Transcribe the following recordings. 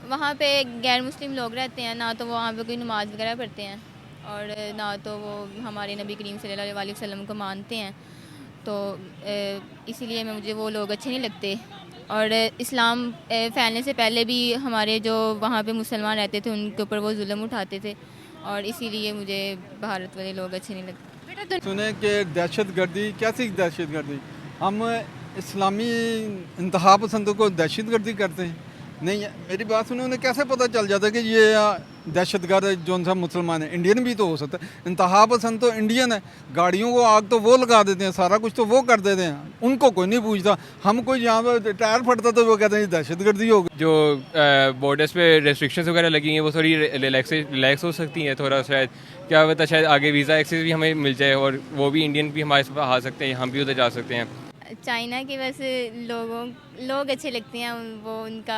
वहाँ पे गैर मुस्लिम लोग रहते हैं ना, तो वो वहाँ पे कोई नमाज़ वगैरह पढ़ते हैं और ना तो वो हमारे नबी करीम सल्लल्लाहु अलैहि वसल्लम को मानते हैं। तो इसीलिए मुझे वो लोग अच्छे नहीं लगते। और इस्लाम फैलने से पहले भी हमारे जो वहाँ पे मुसलमान रहते थे उनके ऊपर वो जुल्म उठाते थे, और इसीलिए मुझे भारत वाले लोग अच्छे नहीं लगते। सुने कि दहशत गर्दी, कैसी दहशत गर्दी? हम इस्लामी इंतहा पसंदों को दहशत गर्दी करते हैं? नहीं, मेरी बात सुने, उन्हें कैसे पता चल जाता है कि ये दहशत गर्द जो सा मुसलमान है? इंडियन भी तो हो सकता है। इंतहा पसंद तो इंडियन है। गाड़ियों को आग तो वो लगा देते हैं, सारा कुछ तो वो कर देते हैं, उनको कोई नहीं पूछता। हम कोई यहाँ पर टायर फटता तो वो कहते हैं दहशत गर्दी हो गई। जो बॉर्डर्स पे रेस्ट्रिक्शंस वगैरह लगी हैं वो थोड़ी रिलैक्स हो सकती हैं थोड़ा, शायद क्या पता शायद आगे वीज़ा एक्सेस भी हमें मिल जाए और वो भी इंडियन भी हमारे साथ आ सकते हैं, हम भी उधर जा सकते हैं। चाइना के वैसे लोग अच्छे लगते हैं, वो उनका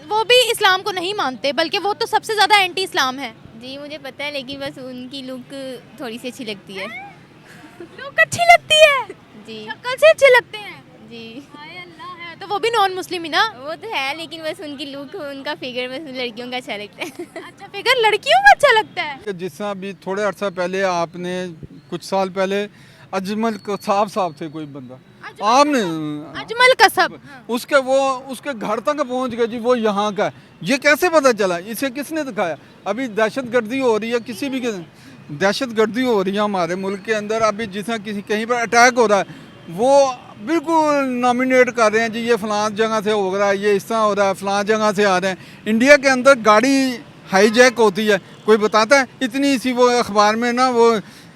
वो भी इस्लाम को नहीं मानते, बल्कि वो तो सबसे ज़्यादा एंटी इस्लाम है। जी मुझे पता है, लेकिन बस उनकी लुक थोड़ी सी अच्छी लगती है। लुक अच्छी लगती है, जी शक्ल से अच्छे लगते हैं। जी हाय अल्लाह, है तो वो भी नॉन मुस्लिम ही ना। वो तो है, लेकिन बस उनकी लुक, उनका फिगर बस लड़कियों का अच्छा लगता है। अच्छा, फिगर लड़कियों को अच्छा लगता है। कि जिस तरह अभी थोड़े अर्सा पहले आपने, कुछ साल पहले अजमल कसाब साहब थे कोई बंदा, आपने अजमल कसब, उसके घर तक पहुंच गए जी, वो यहाँ का है। ये कैसे पता चला? इसे किसने दिखाया? अभी दहशत गर्दी हो रही है, किसी भी दहशत गर्दी हो रही है हमारे मुल्क के अंदर। अभी जिस तरह किसी कहीं पर अटैक हो रहा है, वो बिल्कुल नॉमिनेट कर रहे हैं जी, ये फलां जगह से हो रहा है, ये इस तरह हो रहा है, फलां जगह से आ रहे हैं। इंडिया के अंदर गाड़ी हाईजैक होती है, कोई बताता है? इतनी सी वो अखबार में ना वो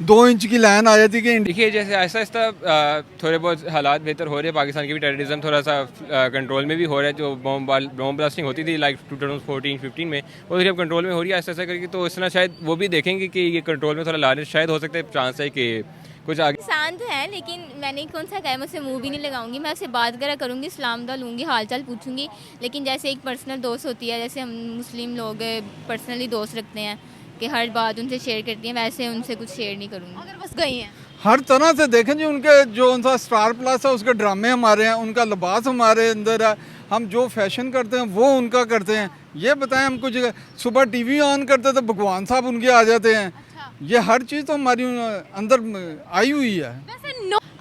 2 इंच की लाइन आ जाती कि देखिए जैसे आहिस्ता आहिस्ता थोड़े बहुत हालात बेहतर हो रहे हैं, पाकिस्तान की भी टेररिज्म थोड़ा सा कंट्रोल में भी हो रहा है। जो बॉम्ब ब्लास्टिंग होती थी लाइक 2014-15 में, वो अब कंट्रोल में हो रही है आहिस्ता आहिस्ता करके। तो इस तरह शायद वो भी देखेंगे कि ये कंट्रोल में थोड़ा लाने शायद हो सकता है, चांस है कि कुछ आगे। शांत है, लेकिन मैंने कौन सा कहा है, मैं उससे मुँह भी नहीं लगाऊंगी, मैं उससे बात वगैरह करूँगी, सलाम दा लूँगी, हाल चाल पूछूंगी। लेकिन जैसे एक पर्सनल दोस्त होती है, जैसे हम मुस्लिम लोग पर्सनली दोस्त रखते हैं कि हर बात उनसे शेयर करती हैं, वैसे उनसे कुछ शेयर नहीं करूँगी। अगर बस गई हैं। हर तरह से देखें जी, उनके जो उनका स्टार प्लस है, उसके ड्रामे हमारे हैं, उनका लिबास हमारे अंदर है, हम जो फैशन करते हैं वो उनका करते हैं। ये बताएं, हम कुछ सुबह टीवी ऑन करते तो भगवान साहब उनके आ जाते हैं। ये हर चीज़ तो हमारी अंदर आई हुई है।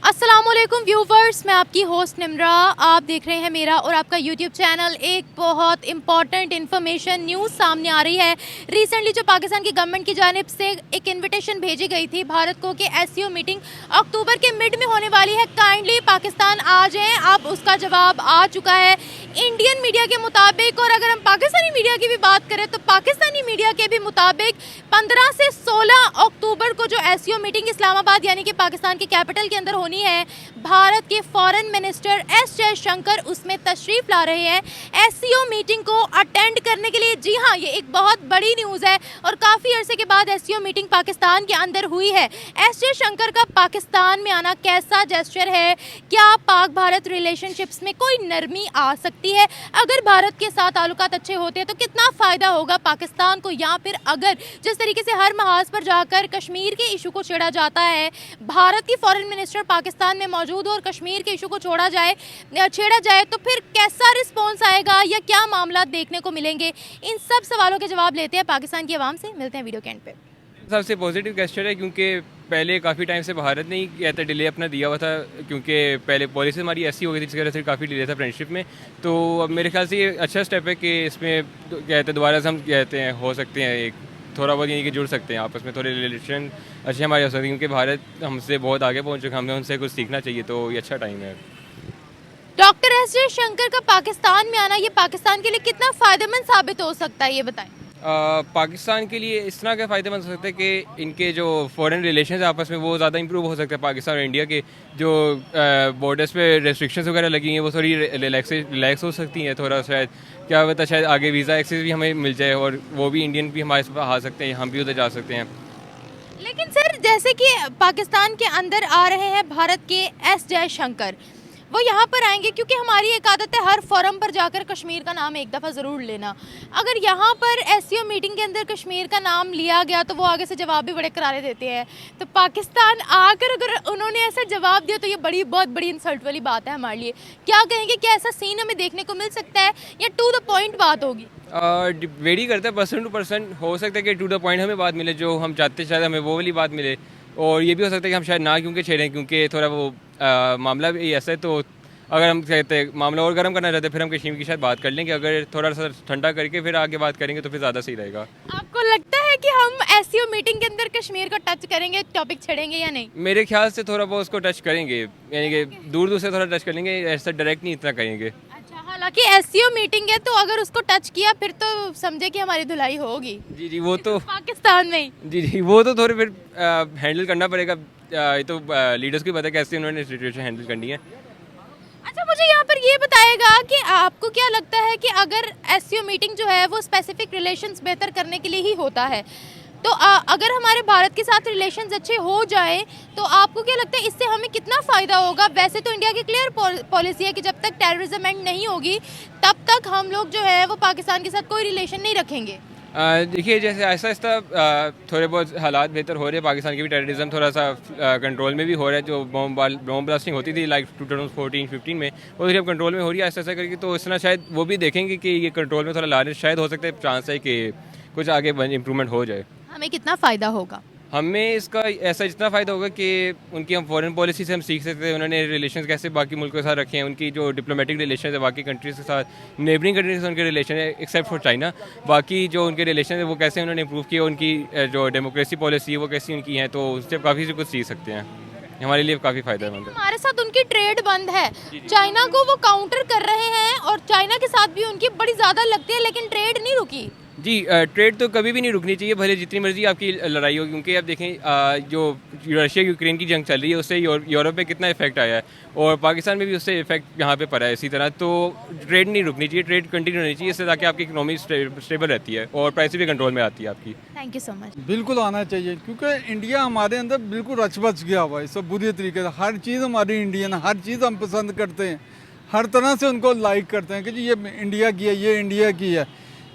अस्सलामुअलैकुम व्यूवर्स, मैं आपकी होस्ट निम्रा, आप देख रहे हैं मेरा और आपका यूट्यूब चैनल। एक बहुत इंपॉर्टेंट इन्फॉर्मेशन न्यूज़ सामने आ रही है। रिसेंटली जो पाकिस्तान की गवर्नमेंट की जानिब से एक इनविटेशन भेजी गई थी भारत को कि एससीओ मीटिंग अक्टूबर के मिड में होने वाली है, काइंडली पाकिस्तान आ जाएँ। अब उसका जवाब आ चुका है इंडियन मीडिया के मुताबिक। और अगर हम पाकिस्तानी मीडिया की भी बात करें तो पाकिस्तानी मीडिया के भी मुताबिक 15 से 16 अक्टूबर को जो एससीओ मीटिंग इस्लामाबाद यानी कि पाकिस्तान के कैपिटल के अंदर होनी है, भारत के फॉरेन मिनिस्टर एस जयशंकर उसमें तशरीफ ला रहे हैं एससीओ मीटिंग को अटेंड करने के लिए। जी हाँ, ये एक बहुत बड़ी न्यूज़ है और काफ़ी अरसे के बाद एससीओ मीटिंग पाकिस्तान के अंदर हुई है। एस जयशंकर का पाकिस्तान में आना कैसा जेस्चर है? क्या पाक भारत रिलेशनशिप्स में कोई नरमी आ सकती है? अगर भारत के साथ ताल्लुकात अच्छे होते हैं तो कितना फ़ायदा होगा पाकिस्तान को, या फिर अगर जिस तरीके से हर महाज पर जाकर कश्मीर के इशू को छेड़ा जाता है, भारत की फॉरेन मिनिस्टर पाकिस्तान में मौजूद हो और कश्मीर के इशू को छेड़ा जाए तो फिर कैसा रिस्पॉन्स आएगा या क्या मामला देखने को मिलेंगे? इन सब सवालों के जवाब लेते हैं पाकिस्तान की आवाम से। मिलते हैं वीडियो के एंड पे। सबसे पॉजिटिव गेस्चर है क्योंकि पहले काफ़ी टाइम से भारत ने कहते डिले अपना दिया हुआ था, क्योंकि पहले पॉलिसी हमारी ऐसी हो गई थी जिसकी वजह से काफ़ी डिले था फ्रेंडशिप में। तो अब मेरे ख्याल से ये अच्छा स्टेप है कि इसमें कहते दोबारा से हम कहते हैं हो सकते हैं एक थोड़ा बहुत यानी कि जुड़ सकते हैं आपस में, थोड़े रिलेशन अच्छे हमारे हो सकते हैं, क्योंकि भारत हमसे बहुत आगे पहुँच चुका है, हमें उनसे कुछ सीखना चाहिए। तो ये अच्छा टाइम है। डॉक्टर एस जयशंकर का पाकिस्तान में आना ये पाकिस्तान के लिए कितना फ़ायदेमंद साबित हो सकता है, ये बताएं। पाकिस्तान के लिए इस तरह के फ़ायदेमंद हो सकते हैं कि इनके जो फॉरेन रिलेशन आपस में वो ज़्यादा इंप्रूव हो सकते हैं। पाकिस्तान और इंडिया के जो बॉर्डर्स पे रेस्ट्रिक्शंस वगैरह लगी हैं वो थोड़ी रिलैक्स हो सकती हैं थोड़ा, शायद क्या पता शायद आगे वीज़ा एक्सेस भी हमें मिल जाए और वो भी इंडियन भी हमारे साथ आ सकते हैं, हम भी उधर जा सकते हैं। लेकिन सर, जैसे कि पाकिस्तान के अंदर आ रहे हैं भारत के एस जयशंकर, वो यहाँ पर आएंगे क्योंकि हमारी एक आदत है हर फोरम पर जाकर कश्मीर का नाम एक दफ़ा ज़रूर लेना। अगर यहाँ पर एससीओ मीटिंग के अंदर कश्मीर का नाम लिया गया तो वो आगे से जवाब भी बड़े करारे देते हैं। तो पाकिस्तान आकर अगर उन्होंने ऐसा जवाब दिया तो ये बहुत बड़ी इंसल्ट वाली बात है हमारे लिए। क्या कहेंगे, क्या ऐसा सीन हमें देखने को मिल सकता है या टू द पॉइंट बात होगी? वेरी करता है पर्सन टू पर्सन। हो सकता है कि टू द पॉइंट हमें बात मिले जो हम चाहते, शायद हमें वो वाली बात मिले, और ये भी हो सकता है कि हम शायद ना क्योंकि छेड़ें, क्योंकि थोड़ा वो मामला भी ऐसा है। तो अगर हम कहते हैं मामला और गर्म करना चाहते हैं, फिर हम कश्मीर की शायद बात कर लेंगे। अगर थोड़ा सा ठंडा करके फिर आगे बात करेंगे तो फिर ज़्यादा सही रहेगा। आपको लगता है कि हम एससीओ मीटिंग के अंदर कश्मीर को टच करेंगे, टॉपिक छेड़ेंगे या नहीं? मेरे ख्याल से थोड़ा बहुत उसको टच करेंगे, यानी कि दूर दूर से थोड़ा टच कर लेंगे, ऐसा डायरेक्ट नहीं इतना करेंगे। अच्छा, हालांकि एससीओ मीटिंग है तो अगर उसको टच किया फिर तो समझे कि हमारी धुलाई होगी। जी जी, वो तो पाकिस्तान में ही। जी जी, वो तो थोड़े फिर हैंडल करना पड़ेगा। ये तो लीडर्स को पता है कैसे उन्होंने सिचुएशन हैंडल करनी है। अच्छा, मुझे यहाँ पर ये बताएगा कि आपको क्या लगता है कि अगर एससीओ मीटिंग जो है वो स्पेसिफिक रिलेशंस बेहतर करने के लिए ही होता है, तो अगर हमारे भारत के साथ रिलेशंस अच्छे हो जाए तो आपको क्या लगता है इससे हमें कितना फ़ायदा होगा? वैसे तो इंडिया की क्लियर पॉलिसी है कि जब तक टेररिज्म एंड नहीं होगी तब तक हम लोग जो है वो पाकिस्तान के साथ कोई रिलेशन नहीं रखेंगे। देखिए, जैसे आहिस्ता आहिस्ता थोड़े बहुत हालात बेहतर हो रहे हैं, पाकिस्तान की भी टेररिज्म थोड़ा सा कंट्रोल में भी हो रहा है। जो बॉम्ब ब्लास्टिंग होती थी लाइक 2014-15 में, वो अब कंट्रोल में हो रही है आहिस्ता आहिस्ता करके। तो इस तरह शायद वो भी देखेंगे कि ये कंट्रोल में थोड़ा ला रहे, शायद हो सकता है चांस है कि कुछ आगे इम्प्रूवमेंट हो जाए। हमें कितना फ़ायदा होगा? हमें इसका ऐसा जितना फ़ायदा होगा कि उनकी हम फॉरेन पॉलिसी से हम सीख सकते हैं, उन्होंने रिलेशंस कैसे बाकी मुल्कों के साथ रखे हैं, उनकी जो डिप्लोमेटिक रिलेशन है बाकी कंट्रीज़ के साथ, नेबरिंग कंट्रीज से उनके रिलेशन है एक्सेप्ट फॉर चाइना, बाकी जो उनके रिलेशन है वो कैसे उन्होंने इम्प्रूव किए, उनकी जो डेमोक्रेसी पॉलिसी है वो कैसी उनकी है, तो उससे काफ़ी कुछ सीख सकते हैं। हमारे लिए काफ़ी फ़ायदेमंद है। हमारे साथ उनकी ट्रेड बंद है, चाइना को वो काउंटर कर रहे हैं और चाइना के साथ भी उनकी बड़ी ज़्यादा लगती है, लेकिन ट्रेड नहीं रुकी। जी, ट्रेड तो कभी भी नहीं रुकनी चाहिए, भले जितनी मर्जी आपकी लड़ाई हो, क्योंकि आप देखें जो रशिया यूक्रेन की जंग चल रही है उससे यूरोप में कितना इफेक्ट आया है, और पाकिस्तान में भी उससे इफेक्ट यहाँ पे पड़ा है इसी तरह। तो ट्रेड नहीं रुकनी चाहिए, ट्रेड कंटिन्यू होनी चाहिए, इससे ताकि आपकी इकोनॉमी स्टेबल रहती है और प्राइस भी कंट्रोल में आती है आपकी। Thank you so much. बिल्कुल आना चाहिए, क्योंकि इंडिया हमारे अंदर बिल्कुल रच बच गया हुआ है सब बुरी तरीके से। हर चीज़ हमारी इंडियन, हर चीज़ हम पसंद करते हैं, हर तरह से उनको लाइक करते हैं कि जी ये इंडिया की है, ये इंडिया की है।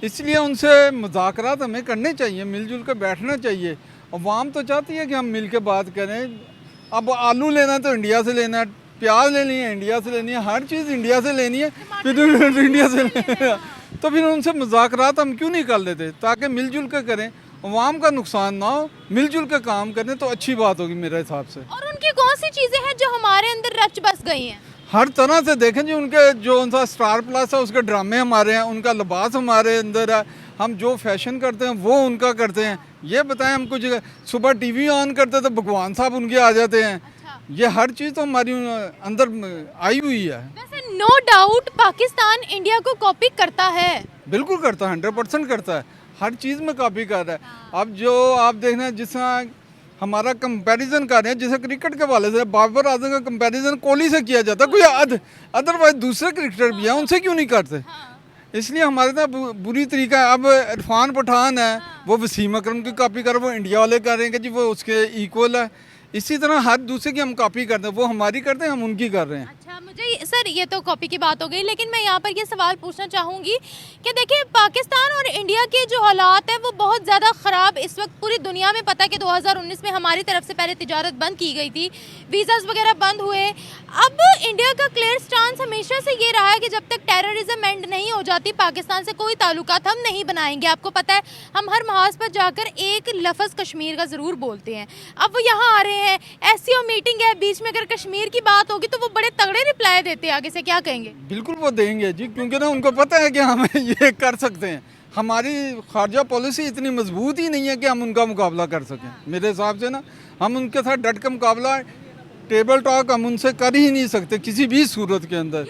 इसलिए उनसे मुज़ाकरात हमें करने चाहिए, मिलजुल कर बैठना चाहिए। अवाम तो चाहती है कि हम मिल के बात करें। अब आलू लेना है तो इंडिया से लेना है, प्याज लेनी है इंडिया से लेनी है, हर चीज़ इंडिया से लेनी है, फिर इंडिया से लेनी है। तो फिर उनसे मुज़ाकरात हम क्यों नहीं कर लेते, ताकि मिलजुल कर करें, अवाम का नुकसान ना हो, मिलजुल कर काम करें तो अच्छी बात होगी मेरे हिसाब से। और उनकी कौन सी चीज़ें हैं जो हमारे अंदर रच बस गई हैं? हर तरह से देखें जी, उनके जो उनका स्टार प्लस है उसके ड्रामे हमारे हैं, उनका लिबास हमारे अंदर है, हम जो फैशन करते हैं वो उनका करते हैं। ये बताएं, हम कुछ सुबह टीवी ऑन करते तो भगवान साहब उनके आ जाते हैं। ये हर चीज़ तो हमारी अंदर आई हुई है। वैसे नो डाउट पाकिस्तान इंडिया को कॉपी करता है। बिल्कुल करता है, 100% करता है, हर चीज़ में कॉपी कर रहा है। अब जो आप देखना, जिस हमारा कंपैरिजन कर रहे हैं, जैसे क्रिकेट के वाले से बाबर आजम का कंपैरिजन कोहली से किया जाता है, कोई अदरवाइज दूसरे क्रिकेटर भी हैं, उनसे क्यों नहीं करते? इसलिए हमारे साथ बुरी तरीका है। अब इरफान पठान है, वो वसीम अकरम की कॉपी कर, वो इंडिया वाले कर रहे हैं कि जी वो उसके इक्वल है। इसी तरह हर दूसरे की हम कॉपी करते हैं, वो हमारी करते हैं, हम उनकी कर रहे हैं। अच्छा, मुझे सर ये तो कॉपी की बात हो गई, लेकिन मैं यहाँ पर ये सवाल पूछना चाहूँगी कि देखिए पाकिस्तान और इंडिया के जो हालात है वो बहुत ज़्यादा ख़राब इस वक्त पूरी दुनिया में। पता है कि 2019 में हमारी तरफ से पहले तिजारत बंद की गई थी, वीज़ास वगैरह बंद हुए। अब इंडिया का क्लियर स्टांस हमेशा से ये रहा है कि जब तक टेररिज्म एंड नहीं हो जाती पाकिस्तान से कोई ताल्लुकात हम नहीं बनाएंगे। आपको पता है हम हर महाज पर जाकर एक लफ्ज़ कश्मीर का ज़रूर बोलते हैं। अब वो यहाँ आ रहे हैं, एससीओ मीटिंग है, बीच में अगर कश्मीर की बात होगी तो वो बड़े तगड़े रिप्लाई देते हैं, आगे से क्या कहेंगे? बिल्कुल वो देंगे जी, क्योंकि ना उनको पता है कि हम ये कर सकते हैं। हमारी खारजा पॉलिसी इतनी मजबूत ही नहीं है कि हम उनका मुकाबला कर सकें। मेरे हिसाब से ना हम उनके साथ डट का मुकाबला, टेबल टॉक हम उनसे कर ही नहीं सकते किसी भी सूरत के अंदर।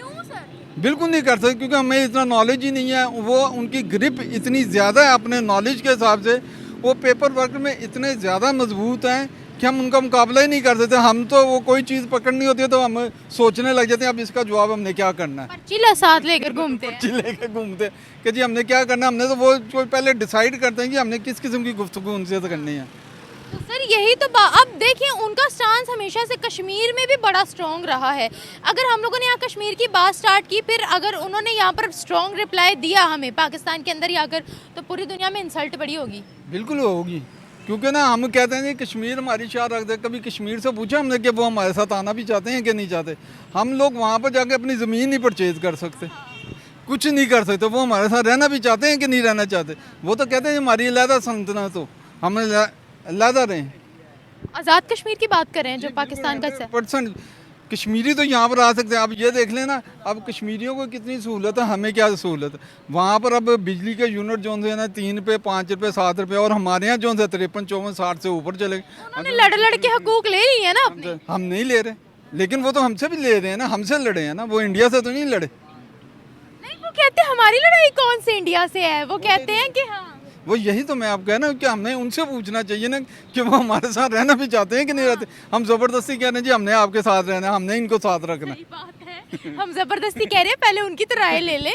बिल्कुल नहीं कर सकते, क्योंकि हमें इतना नॉलेज ही नहीं है। वो उनकी ग्रिप इतनी ज़्यादा है अपने नॉलेज के हिसाब से, वो पेपर वर्क में इतने ज़्यादा मजबूत हैं कि हम उनका मुकाबला ही नहीं कर सकते। हम तो वो कोई चीज़ पकड़नी होती है तो हम सोचने लग जाते हैं अब इसका जवाब हमने क्या करना है, पर्ची साथ लेकर घूमते हैं। पर्ची लेके घूमते हैं कि जी हमने क्या करना है। हमने तो वो पहले डिसाइड करते हैं कि हमने किस किस्म की गुफ्तगू उनसे करनी है। तो सर यही तो अब देखिए उनका स्टांस हमेशा से कश्मीर में भी बड़ा स्ट्रॉन्ग रहा है। अगर हम लोगों ने यहाँ कश्मीर की बात स्टार्ट की, फिर अगर उन्होंने यहाँ पर स्ट्रॉन्ग रिप्लाई दिया हमें पाकिस्तान के अंदर ही आकर, तो पूरी दुनिया में इंसल्ट बड़ी होगी। बिल्कुल होगी, क्योंकि ना हम कहते हैं कि कश्मीर हमारी शाह रख दे। कभी कश्मीर से पूछा हमने कि वो हमारे साथ आना भी चाहते हैं कि नहीं चाहते। हम लोग वहाँ पर जाके अपनी ज़मीन नहीं परचेज कर सकते, कुछ नहीं कर सकते। वो हमारे साथ रहना भी चाहते हैं कि नहीं रहना चाहते, वो तो कहते हैं हमारी अलहदा सल्तनत हो, हम अलहदा रहें। आज़ाद कश्मीर की बात कर रहे हैं जो पाकिस्तान का हिस्सा है। % कश्मीरी तो यहाँ पर आ सकते हैं। आप ये देख लेना, अब कश्मीरियों को कितनी सहूलत है, हमें क्या सहूलत है। वहाँ पर अब बिजली के यूनिट जो है ना 3 रुपये 5 रुपये 7 रुपये, और हमारे यहाँ जो है 53 54 60 से ऊपर चले गए। उन्होंने लड़ लड़ के हकूक ले लिए है ना अपने। हम नहीं ले रहे, लेकिन वो तो हमसे भी ले रहे हैं ना, हमसे लड़े हैं ना, वो इंडिया से तो नहीं लड़े। नहीं, वो कहते हैं हमारी लड़ाई कौन से इंडिया से है, वो कहते हैं कि हाँ। वो यही तो मैं आपको कह रहा हूँ कि हमने उनसे पूछना चाहिए ना कि वो हमारे साथ रहना भी चाहते हैं कि नहीं रहते। हम ज़बरदस्ती कह रहे हैं जी हमने आपके साथ रहना है, हमने इनको साथ रखना है। सही बात है, हम जबरदस्ती कह रहे हैं, पहले उनकी तो राय ले ले।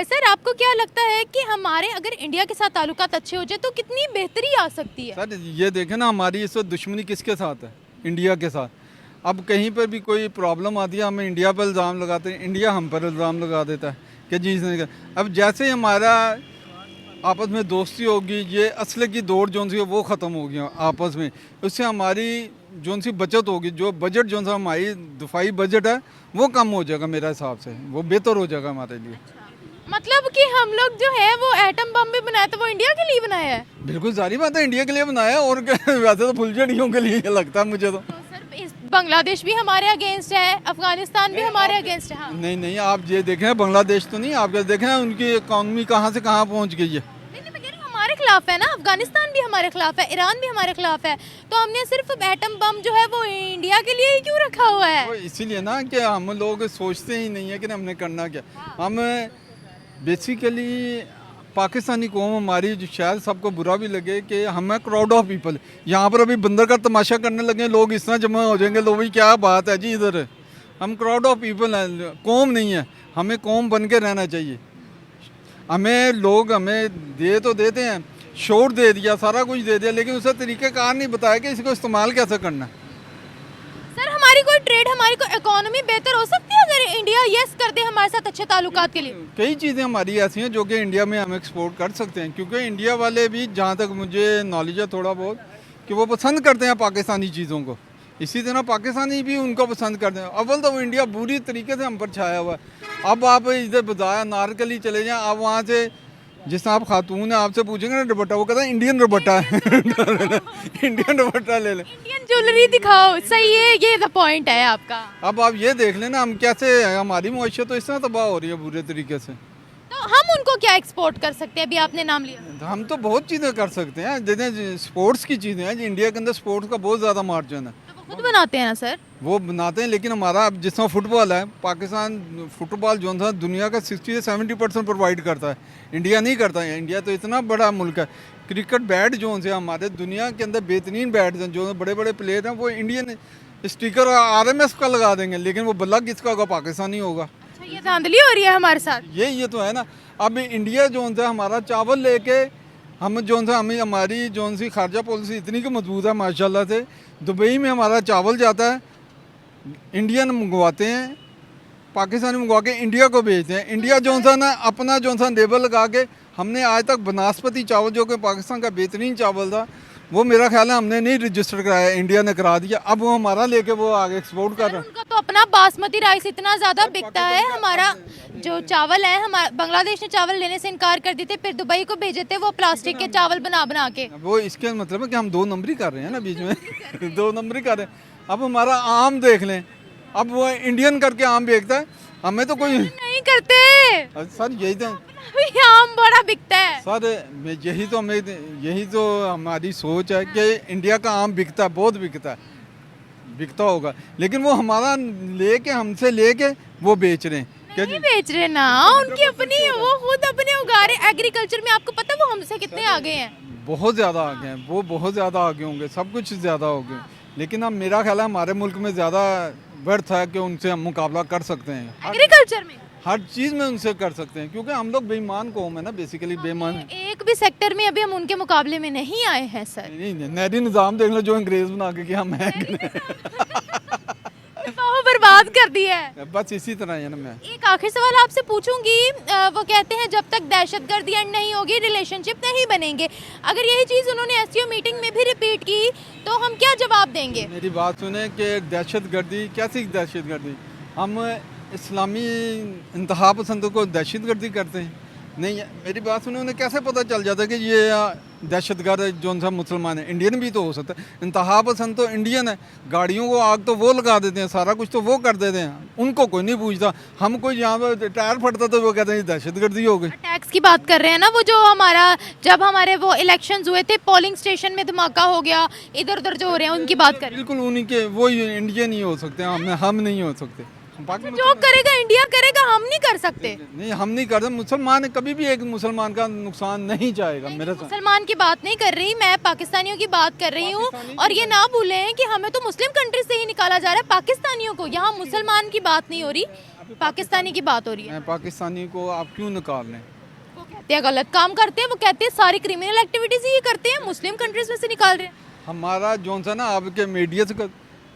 सर आपको क्या लगता है कि हमारे अगर इंडिया के साथ ताल्लुकात अच्छे हो जाए तो कितनी बेहतरी आ सकती है? सर ये देखें ना, हमारी इस वक्त दुश्मनी किसके साथ है? इंडिया के साथ। अब कहीं पर भी कोई प्रॉब्लम आती है, हम इंडिया पर इल्ज़ाम लगाते हैं, इंडिया हम पर इल्ज़ाम लगा देता है कि जी इसने। अब जैसे ही हमारा आपस में दोस्ती होगी, ये असले की दौड़ जो सी है वो ख़त्म होगी आपस में, उससे हमारी जो सी बचत होगी, जो बजट जो सा हमारी दफाई बजट है वो कम हो जाएगा, मेरा हिसाब से वो बेहतर हो जाएगा हमारे लिए। मतलब कि हम लोग जो है वो एटम बम भी बनाया तो वो इंडिया के लिए बनाया है। बिल्कुल सारी बात है, इंडिया के लिए बनाया है, और वैसे तो फुलझड़ियों के लिए लगता है मुझे तो। सर बांग्लादेश भी हमारे अगेंस्ट है, अफगानिस्तान भी हमारे अगेंस्ट है। हाँ। नहीं नहीं, आप ये देखें बांग्लादेश तो नहीं, आप देखें उनकी इकॉनमी कहाँ से कहाँ पहुँच गई है। नहीं, मैं कह रही हूँ हमारे खिलाफ है ना, अफगानिस्तान भी हमारे खिलाफ है, ईरान भी हमारे खिलाफ है, तो हमने सिर्फ एटम बम जो है वो इंडिया के लिए ही क्यों रखा हुआ है? तो इसीलिए ना कि हम लोग सोचते ही नहीं है कि हमने करना क्या। हम बेसिकली पाकिस्तानी कौम हमारी, जो शायद सबको बुरा भी लगे कि हम है क्राउड ऑफ पीपल, यहाँ पर अभी बंदर का तमाशा करने लगे लोग, इस तरह जमा हो जाएंगे लोग, भाई क्या बात है जी इधर। हम क्राउड ऑफ पीपल हैं, कौम नहीं है। हमें कौम बन के रहना चाहिए। हमें लोग हमें दे तो देते हैं, शोर दे दिया, सारा कुछ दे दिया, लेकिन उसका तरीक़ाकार नहीं बताया कि इसको इस्तेमाल कैसे करना है। सर हमारी कोई ट्रेड, हमारी कोई इकोनॉमी बेहतर हो सकती है अगर इंडिया यस कर दे हमारे साथ अच्छे ताल्लुकात के लिए? कई चीज़ें हमारी ऐसी हैं जो कि इंडिया में हम एक्सपोर्ट कर सकते हैं, क्योंकि इंडिया वाले भी, जहाँ तक मुझे नॉलेज है थोड़ा बहुत, कि वो पसंद करते हैं पाकिस्तानी चीज़ों को। इसी तरह पाकिस्तानी भी उनको पसंद करते हैं। अव्वल तो वो इंडिया बुरी तरीके से हम पर छाया हुआ है। अब आप इधर बजाया नारकली चले जाएँ, आप वहाँ से जिस आप खातून है आपसे पूछेंगे ना दुपट्टा, वो कहता है इंडियन दुपट्टा है इंडियन दुपट्टा ले लें, इंडियन ज्वेलरी दिखाओ। सही है, ये द पॉइंट है आपका। अब आप ये देख लेना हम कैसे, हमारी मुआशरत तो इस तरह तबाह हो रही है बुरे तरीके से। तो हम उनको क्या एक्सपोर्ट कर सकते हैं? अभी आपने नाम लिया। हम तो बहुत चीज़ें कर सकते हैं, जैसे स्पोर्ट्स की चीज़ें हैं। इंडिया के अंदर स्पोर्ट्स का बहुत ज़्यादा मार्जिन है, तो वो खुद बनाते हैं ना सर? वो बनाते हैं, लेकिन हमारा अब जिस तरह फुटबॉल है, पाकिस्तान फुटबॉल जो था दुनिया का 60 से 70% प्रोवाइड करता है, इंडिया नहीं करता है। इंडिया तो इतना बड़ा मुल्क है। क्रिकेट बैट जो है हमारे दुनिया के अंदर बेहतरीन बैट हैं, जो बड़े बड़े प्लेयर हैं, वो इंडियन स्टिकर RMS का लगा देंगे, लेकिन वो बल्ला किसका होगा? पाकिस्तानी होगा। अच्छा, ये धांधली हो रही है हमारे साथ। ये तो है ना। अब इंडिया जो है हमारा चावल लेके हम जो है, हमें हमारी जो सी खारजा पॉलिसी इतनी की मजबूत है माशाल्लाह से। दुबई में हमारा चावल जाता है, इंडियन मंगवाते हैं, पाकिस्तानी मंगवा के इंडिया को भेजते हैं। इंडिया जो सा ना अपना जो सा लेबल लगा के, हमने आज तक बनास्पति चावल जो कि पाकिस्तान का बेहतरीन चावल था, वो मेरा ख्याल है हमने नहीं रजिस्टर कराया, इंडिया ने करा दिया। अब वो हमारा लेके वो आगे एक्सपोर्ट कर रहे हैं। उनका तो अपना बासमती राइस इतना ज़्यादा बिकता है। हमारा जो चावल है, हमारा बांग्लादेश ने चावल लेने से इनकार कर दिए थे, फिर दुबई को भेजे थे वो प्लास्टिक के चावल बना बना के। वो इसके मतलब है कि हम 2 नंबरी कर रहे हैं ना बीच में 2 नंबरी कर रहे हैं। अब हमारा आम देख लें, अब वो इंडियन करके आम बेचता है, हमें तो कोई नहीं करते सर। यही तो आम बड़ा बिकता है सर, यही तो हमारी सोच है कि इंडिया का आम बिकता है, बहुत बिकता है, बिकता होगा, लेकिन वो हमारा लेके, हमसे लेके वो बेच रहे हैं। नहीं बेच रहे ना, उनकी अपनी, वो खुद अपने उगा रहे। एग्रीकल्चर में आपको पता है वो हमसे कितने आगे हैं? बहुत ज़्यादा आगे हैं, वो बहुत ज़्यादा आगे होंगे, सब कुछ ज़्यादा हो गए, लेकिन अब मेरा ख्याल है हमारे मुल्क में ज़्यादा वर्थ है कि उनसे हम मुकाबला कर सकते हैं। एग्रीकल्चर में हर चीज़ में उनसे कर सकते हैं, क्योंकि हम लोग बेईमान कौम है ना, बेसिकली बेईमान। एक भी सेक्टर में अभी हम उनके मुकाबले में नहीं आए हैं सर। नहीं, नहरी निज़ाम देख लो जो अंग्रेज बना के किया, मैं बहुत बर्बाद कर दिया है। बस इसी तरह है ना। मैं एक आखिरी सवाल आपसे पूछूंगी। वो कहते हैं जब तक दहशतगर्दी एंड नहीं होगी रिलेशनशिप नहीं बनेंगे। अगर यही चीज़ उन्होंने SCO मीटिंग में भी रिपीट की तो हम क्या जवाब देंगे? मेरी बात सुने कि दहशतगर्दी, कैसी दहशतगर्दी? हम इस्लामी इंतहा पसंदों को दहशतगर्दी करते हैं। नहीं, मेरी बात सुनो, उन्हें कैसे पता चल जाता है कि ये दहशतगर्द जो सा मुसलमान है? इंडियन भी तो हो सकता है। इंतहा पसंद तो इंडियन है, गाड़ियों को आग तो वो लगा देते हैं, सारा कुछ तो वो कर देते हैं, उनको कोई नहीं पूछता। हम कोई यहाँ पर टायर फटता तो वो कहते हैं दहशतगर्दी हो गई। टैक्स की बात कर रहे हैं ना, वो जो हमारा जब हमारे वो इलेक्शंस हुए थे, पोलिंग स्टेशन में धमाका हो गया, इधर उधर जो हो रहे हैं उनकी बात कर रहे हैं। बिल्कुल उन्हीं के, वो इंडियन ही हो सकते हैं, हम नहीं हो सकते। बाकी जो करेगा इंडिया करेगा, हम नहीं कर सकते। नहीं, हम नहीं करते। मुसलमान कभी भी एक मुसलमान का नुकसान नहीं चाहेगा मेरे साथ। मुसलमान की बात नहीं कर रही मैं, पाकिस्तानियों की बात कर रही हूँ। और ये ना भूलें कि हमें तो मुस्लिम कंट्री से ही निकाला जा रहा है पाकिस्तानियों को, यहाँ मुसलमान की बात नहीं हो रही, पाकिस्तानी की बात हो रही है। मैं पाकिस्तानी को आप क्यों निकाल लें? वो कहते हैं गलत काम करते हैं, वो कहते हैं सारी क्रिमिनल एक्टिविटीज ही करते हैं, मुस्लिम कंट्रीज में से निकाल रहे हैं। हमारा जो सा ना आपके मीडिया से,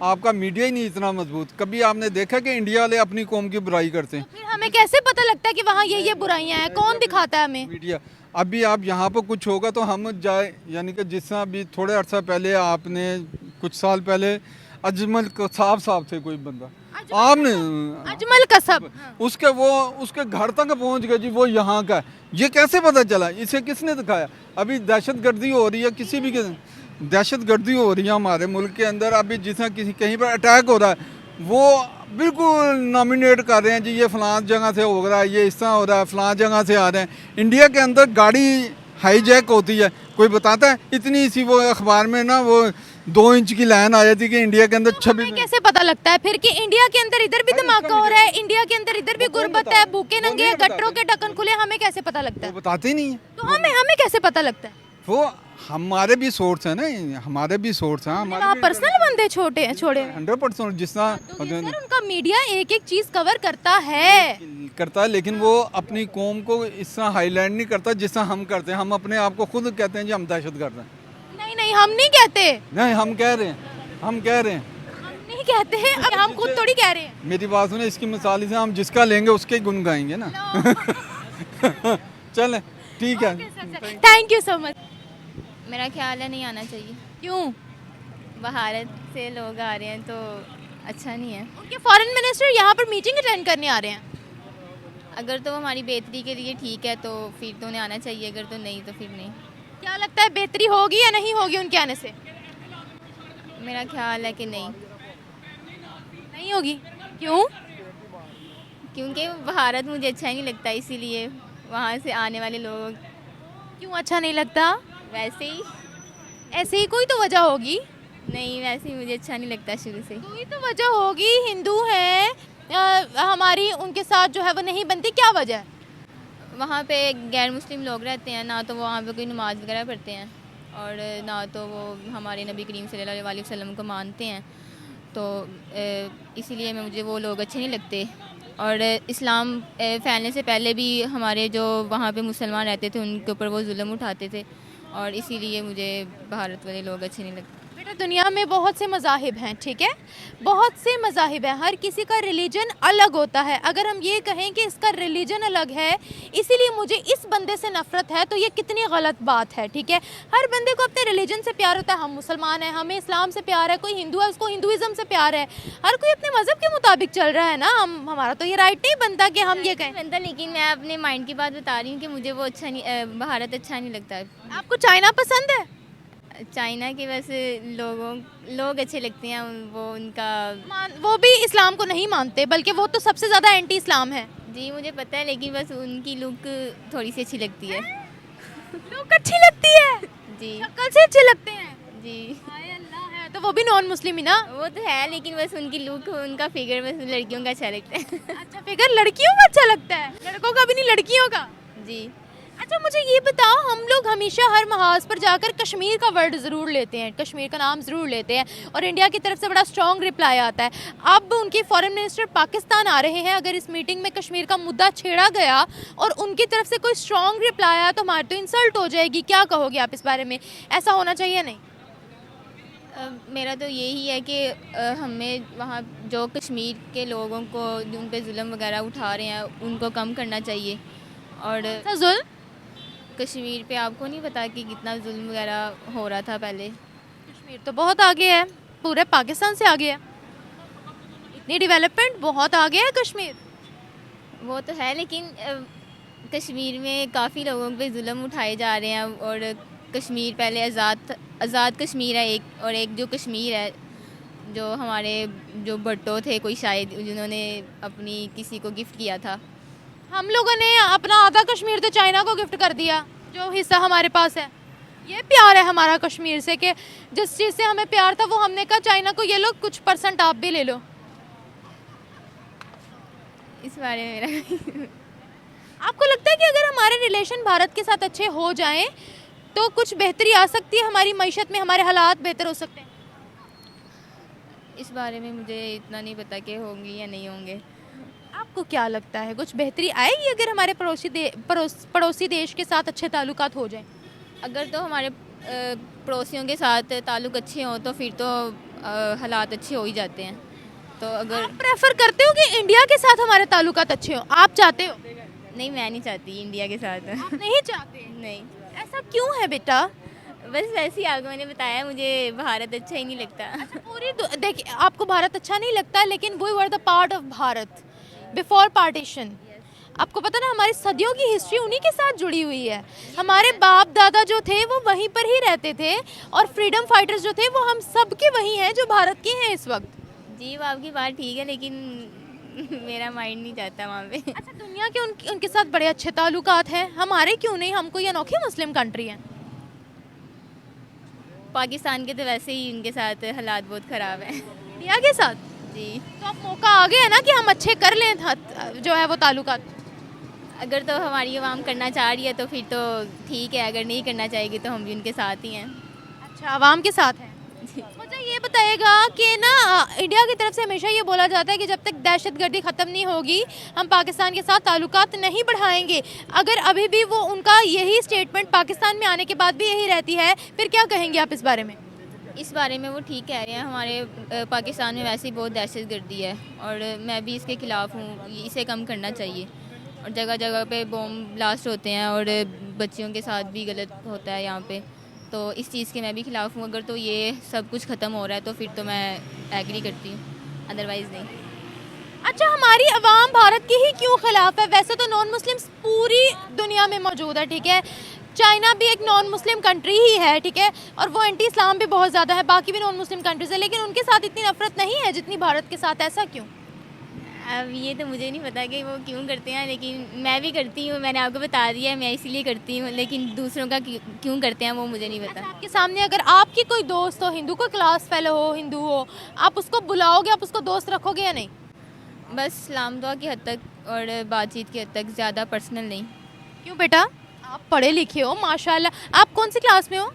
आपका मीडिया ही नहीं इतना मजबूत। कभी आपने देखा कि इंडिया वाले अपनी कौम की बुराई करते हैं? फिर हमें कैसे पता लगता है कि वहाँ ये बुराइयां हैं? कौन दिखाता है हमें? मीडिया। अभी आप यहाँ पर कुछ होगा तो हम जाए, यानी कि जिस तरह अभी थोड़े अर्सा पहले आपने, कुछ साल पहले अजमल कसाब साहब थे कोई बंदा, आपने अजमल कसब, उसके घर तक पहुँच गए जी, वो यहाँ का है। ये कैसे पता चला? इसे किसने दिखाया? अभी दहशतगर्दी हो रही है, किसी भी दहशतगर्दी हो रही है हमारे मुल्क के अंदर। अभी जिस तरह किसी कहीं पर अटैक हो रहा है, वो बिल्कुल नॉमिनेट कर रहे हैं जी, ये फलां जगह से हो रहा है, ये इस तरह हो रहा है, फलां जगह से आ रहे हैं। इंडिया के अंदर गाड़ी हाईजैक होती है, कोई बताता है? इतनी सी वो अखबार में ना वो 2 इंच की लाइन आ जाती है कि इंडिया के अंदर तो हमें कैसे पता लगता है फिर कि इंडिया के अंदर इधर भी धमाका हो रहा है, इंडिया के अंदर इधर भी गुर्बत है, भूखे नंगे हैं, गटरों के ढक्कन खुले, हमें कैसे पता लगता है? वो बताते ही नहीं है। तो हमें कैसे पता लगता है? वो हमारे भी सोर्स है ना, हमारे भी सोर्स हैं, आप पर्सनल बंदे छोड़े 100% जिस तरह सर, उनका मीडिया एक एक चीज कवर करता है लेकिन वो अपनी कौम को इस तरह हाईलाइट नहीं करता जिस तरह हम करते हैं। हम अपने आप को खुद कहते हैं जी हम दहशतगर्द हैं। नहीं हम नहीं कहते, नहीं, हम कह रहे हैं, हम नहीं कहते हैं, अब हम खुद थोड़ी कह रहे हैं। मेरी बात सुने, इसकी मिसाल से हम जिसका लेंगे उसके गुन गाएंगे ना। चलें, ठीक है, थैंक यू सो मच। मेरा ख्याल है नहीं आना चाहिए। क्यों? भारत से लोग आ रहे हैं तो अच्छा नहीं है। उनके फॉरेन मिनिस्टर यहाँ पर मीटिंग अटेंड करने आ रहे हैं। अगर तो हमारी बेहतरी के लिए ठीक है तो फिर तो उन्हें आना चाहिए, अगर तो नहीं तो फिर नहीं। क्या लगता है बेहतरी होगी या नहीं होगी उनके आने से? मेरा ख्याल है कि नहीं होगी। क्यों? क्योंकि भारत मुझे अच्छा ही नहीं लगता, इसीलिए वहाँ से आने वाले लोग। क्यों अच्छा नहीं लगता? वैसे ही, ऐसे ही कोई तो वजह होगी। नहीं वैसे ही मुझे अच्छा नहीं लगता शुरू से। कोई तो वजह होगी, हिंदू हैं, हमारी उनके साथ जो है वो नहीं बनती, क्या वजह है? वहाँ पे गैर मुस्लिम लोग रहते हैं ना, तो वो वहाँ पे कोई नमाज वगैरह पढ़ते हैं और ना तो वो हमारे नबी करीम सल्लल्लाहु अलैहि वसल्लम को मानते हैं, तो इसीलिए मुझे वो लोग अच्छे नहीं लगते। और इस्लाम फैलने से पहले भी हमारे जो वहाँ पे मुसलमान रहते थे उनके ऊपर वो जुल्म उठाते थे, और इसीलिए मुझे भारत वाले लोग अच्छे नहीं लगते। बेटा, दुनिया में बहुत से मज़ाहिब हैं, ठीक है, बहुत से मज़ाहिब हैं, हर किसी का रिलीजन अलग होता है। अगर हम ये कहें कि इसका रिलीजन अलग है इसीलिए मुझे इस बंदे से नफ़रत है, तो ये कितनी गलत बात है, ठीक है। हर बंदे को अपने रिलीजन से प्यार होता है। हम मुसलमान हैं, हमें इस्लाम से प्यार है, कोई हिंदू है उसको हिंदुज़म से प्यार है, हर कोई अपने मज़हब के मुताबिक चल रहा है ना। हमारा तो ये राइट नहीं बनता कि हम ये कहें। बनता, लेकिन मैं अपने माइंड की बात बता रही हूँ कि मुझे वो अच्छा नहीं, भारत अच्छा नहीं लगता। आपको चाइना पसंद है? चाइना के वैसे लोग अच्छे लगते हैं, वो उनका वो भी इस्लाम को नहीं मानते, बल्कि वो तो सबसे ज़्यादा एंटी इस्लाम है। जी मुझे पता है, लेकिन बस उनकी लुक थोड़ी सी अच्छी लगती है। लुक अच्छी लगती है? जी शक्ल से अच्छे लगते हैं जी। हाय अल्लाह, है तो वो भी नॉन मुस्लिम ही ना। वो तो है, लेकिन बस उनकी लुक, उनका फिगर बस लड़कियों का अच्छा लगता है। अच्छा, फिगर लड़कियों का अच्छा लगता है, लड़कों का भी नहीं, लड़कियों का। जी। अच्छा मुझे ये बताओ, हम लोग हमेशा हर महाज पर जाकर कश्मीर का वर्ड ज़रूर लेते हैं, कश्मीर का नाम ज़रूर लेते हैं, और इंडिया की तरफ से बड़ा स्ट्रॉन्ग रिप्लाई आता है। अब उनके फॉरेन मिनिस्टर पाकिस्तान आ रहे हैं, अगर इस मीटिंग में कश्मीर का मुद्दा छेड़ा गया और उनकी तरफ से कोई स्ट्रॉन्ग रिप्लाई आया तो हमारी तो इंसल्ट हो जाएगी। क्या कहोगे आप इस बारे में? ऐसा होना चाहिए नहीं? मेरा तो यही है कि हमें वहाँ जो कश्मीर के लोगों को उन पे जुल्म वगैरह उठा रहे हैं उनको कम करना चाहिए। और जुल्म कश्मीर पे आपको नहीं पता कि कितना जुल्म वगैरह हो रहा था पहले? कश्मीर तो बहुत आगे है, पूरे पाकिस्तान से आगे है, इतनी डेवलपमेंट बहुत आगे है कश्मीर। वो तो है, लेकिन कश्मीर में काफ़ी लोगों पे जुल्म उठाए जा रहे हैं। और कश्मीर पहले आज़ाद कश्मीर है एक, और एक जो कश्मीर है जो हमारे जो भुट्टो थे कोई शायद, जिन्होंने अपनी किसी को गिफ्ट किया था। हम लोगों ने अपना आधा कश्मीर तो चाइना को गिफ्ट कर दिया, जो हिस्सा हमारे पास है। ये प्यार है हमारा कश्मीर से कि जिस चीज़ से हमें प्यार था वो हमने कहा चाइना को ये लो, कुछ % आप भी ले लो। इस बारे में मेरा आपको लगता है कि अगर हमारे रिलेशन भारत के साथ अच्छे हो जाएं तो कुछ बेहतरी आ सकती है, हमारी मईशत में हमारे हालात बेहतर हो सकते हैं? इस बारे में मुझे इतना नहीं पता कि होंगे या नहीं होंगे। आपको क्या लगता है कुछ बेहतरी आएगी अगर हमारे पड़ोसी देश के साथ अच्छे ताल्लुकात हो जाएं? अगर तो हमारे पड़ोसियों के साथ ताल्लुक़ अच्छे हों तो फिर तो हालात अच्छे हो ही जाते हैं। तो अगर आप प्रेफर करते हो कि इंडिया के साथ हमारे ताल्लुकात अच्छे हो? आप चाहते हो? नहीं, मैं नहीं चाहती इंडिया के साथ। आप नहीं चाहते? नहीं, ऐसा क्यों है बेटा? बस वैसे ही आपको मैंने बताया, मुझे भारत अच्छा ही नहीं लगता। देखिए, आपको भारत अच्छा नहीं लगता, लेकिन we were the part of Bharat before partition. आपको पता ना हमारी सदियों की हिस्ट्री उन्हीं के साथ जुड़ी हुई है। हमारे बाप दादा जो थे वो वहीं पर ही रहते थे, और फ्रीडम फाइटर्स जो थे वो हम सब के वही हैं जो भारत के हैं इस वक्त। जी, वो आपकी बात ठीक है, लेकिन मेरा माइंड नहीं जाता वहाँ पे। अच्छा, दुनिया के उनके साथ बड़े अच्छे ताल्लुकात हैं, हमारे क्यों नहीं? हमको ये अनोखी मुस्लिम कंट्री है। पाकिस्तान के तो वैसे ही इनके साथ हालात बहुत ख़राब हैं। इंडिया के साथ जी, तो अब मौका आ गया है ना कि हम अच्छे कर लें जो है वो ताल्लुकात। अगर तो हमारी आवाम करना चाह रही है तो फिर तो ठीक है, अगर नहीं करना चाहेगी तो हम भी उनके साथ ही हैं। अच्छा, आवाम के साथ है। मुझे ये बताइएगा कि ना इंडिया की तरफ से हमेशा ये बोला जाता है कि जब तक दहशतगर्दी ख़त्म नहीं होगी हम पाकिस्तान के साथ ताल्लुकात नहीं बढ़ाएंगे। अगर अभी भी वो उनका यही स्टेटमेंट पाकिस्तान में आने के बाद भी यही रहती है, फिर क्या कहेंगे आप इस बारे में? इस बारे में वो ठीक कह रहे हैं। हमारे पाकिस्तान में वैसे ही बहुत दहशतगर्दी है और मैं भी इसके ख़िलाफ़ हूँ। इसे कम करना चाहिए। और जगह जगह पे बॉम्ब ब्लास्ट होते हैं और बच्चियों के साथ भी गलत होता है यहाँ पे, तो इस चीज़ के मैं भी ख़िलाफ़ हूँ। अगर तो ये सब कुछ ख़त्म हो रहा है तो फिर तो मैं एग्री करती हूँ, अदरवाइज़ नहीं। अच्छा, हमारी अवाम भारत के ही क्यों खिलाफ है? वैसे तो नॉन मुस्लिम्स पूरी दुनिया में मौजूद है, ठीक है। चाइना भी एक नॉन मुस्लिम कंट्री ही है, ठीक है, और वो एंटी इस्लाम भी बहुत ज़्यादा है, बाकी भी नॉन मुस्लिम कंट्रीज है, लेकिन उनके साथ इतनी नफरत नहीं है जितनी भारत के साथ। ऐसा क्यों? अब ये तो मुझे नहीं पता कि वो क्यों करते हैं, लेकिन मैं भी करती हूँ। मैंने आपको बता दिया है, मैं इसीलिए करती हूँ, लेकिन दूसरों का क्यों करते हैं वो मुझे नहीं पता। अच्छा, आपके सामने अगर आपकी कोई दोस्त हो हिंदू, कोई क्लास फेलो हो हिंदू हो, आप उसको बुलाओगे, आप उसको दोस्त रखोगे या नहीं? बस सलाम दुआ की हद तक और बातचीत की हद तक, ज़्यादा पर्सनल नहीं। क्यों बेटा? आप पढ़े लिखे हो माशाल्लाह। आप कौन सी क्लास में हो?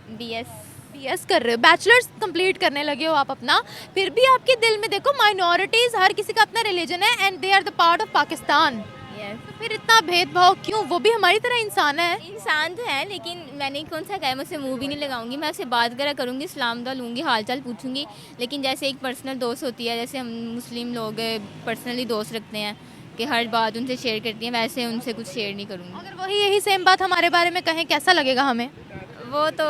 BS कर रहे हो, बैचलर्स कंप्लीट करने लगे हो आप अपना, फिर भी आपके दिल में देखो माइनॉरिटीज़, हर किसी का अपना रिलीजन है and they are the part of Pakistan. तो फिर इतना भेदभाव क्यों? वो भी हमारी तरह इंसान है। इंसान तो है, लेकिन मैंने कौन सा कहा, मैं उससे मुंह भी नहीं लगाऊंगी। मैं उससे बात वगैरह करूँगी, सलाम दुआ लूँगी, हाल चाल पूछूंगी, लेकिन जैसे एक पर्सनल दोस्त होती है, जैसे हम मुस्लिम लोग पर्सनली दोस्त रखते हैं कि हर बात उनसे शेयर करती हैं, वैसे उनसे कुछ शेयर नहीं करूँगी। अगर वही यही सेम बात हमारे बारे में कहें, कैसा लगेगा हमें? वो तो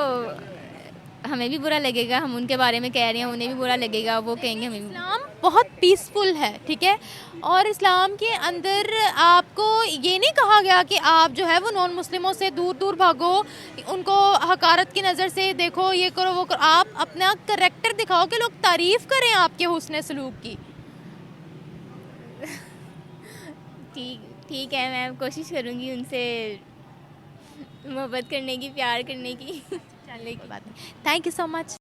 हमें भी बुरा लगेगा, हम उनके बारे में कह रहे हैं, उन्हें भी बुरा लगेगा, वो कहेंगे हमें भी। इस्लाम बहुत पीसफुल है, ठीक है, और इस्लाम के अंदर आपको ये नहीं कहा गया कि आप जो है वो नॉन मुस्लिमों से दूर दूर भागो, उनको हकारत की नज़र से देखो, ये करो वो करो। आप अपना करैक्टर दिखाओ कि लोग तारीफ़ करें आपके हुस्न सलूक की। ठीक है, मैं कोशिश करूँगी उनसे मोहब्बत करने की, प्यार करने की। चलिए, कोई बात नहीं। Thank you so much.